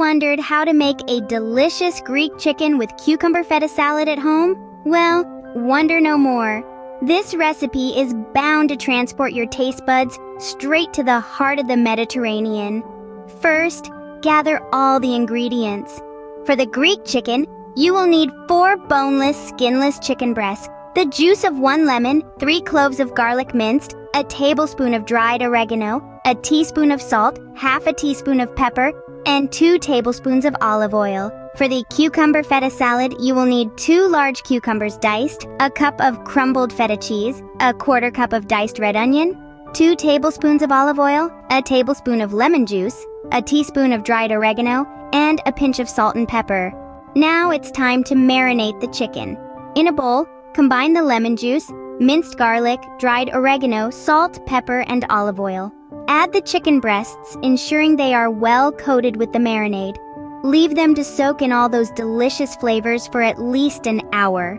wondered how to make a delicious Greek chicken with cucumber feta salad at home? Well, wonder no more. This recipe is bound to transport your taste buds straight to the heart of the Mediterranean. First, gather all the ingredients. For the Greek chicken, you will need 4 boneless, skinless chicken breasts, the juice of 1 lemon, 3 cloves of garlic minced, a tablespoon of dried oregano, a teaspoon of salt, half a teaspoon of pepper, and 2 tablespoons of olive oil. For the cucumber feta salad, you will need 2 large cucumbers diced, a cup of crumbled feta cheese, a 1/4 cup of diced red onion, 2 tablespoons of olive oil, a tablespoon of lemon juice, a teaspoon of dried oregano, and a pinch of salt and pepper. Now it's time to marinate the chicken. In a bowl, combine the lemon juice, minced garlic, dried oregano, salt, pepper, and olive oil. Add the chicken breasts, ensuring they are well coated with the marinade. Leave them to soak in all those delicious flavors for at least an hour.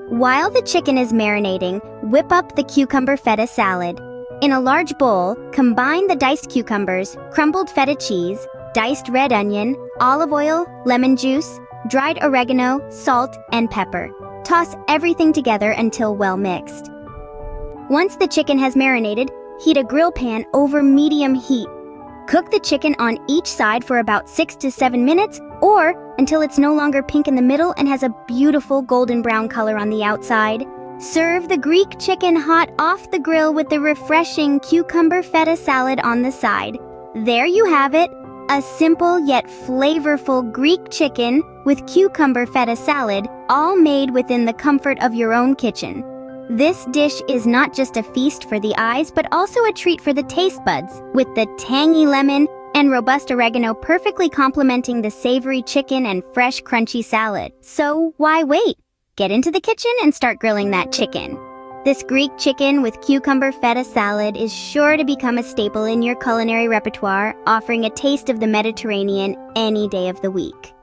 While the chicken is marinating, whip up the cucumber feta salad. In a large bowl, combine the diced cucumbers, crumbled feta cheese, diced red onion, olive oil, lemon juice, dried oregano, salt, and pepper. Toss everything together until well mixed. Once the chicken has marinated, heat a grill pan over medium heat. Cook the chicken on each side for about 6 to 7 minutes, or until it's no longer pink in the middle and has a beautiful golden brown color on the outside. Serve the Greek chicken hot off the grill with the refreshing cucumber feta salad on the side. There you have it, a simple yet flavorful Greek chicken with cucumber feta salad, all made within the comfort of your own kitchen. This dish is not just a feast for the eyes, but also a treat for the taste buds, with the tangy lemon and robust oregano perfectly complementing the savory chicken and fresh, crunchy salad. So why wait? Get into the kitchen and start grilling that chicken. This Greek chicken with cucumber feta salad is sure to become a staple in your culinary repertoire, offering a taste of the Mediterranean any day of the week.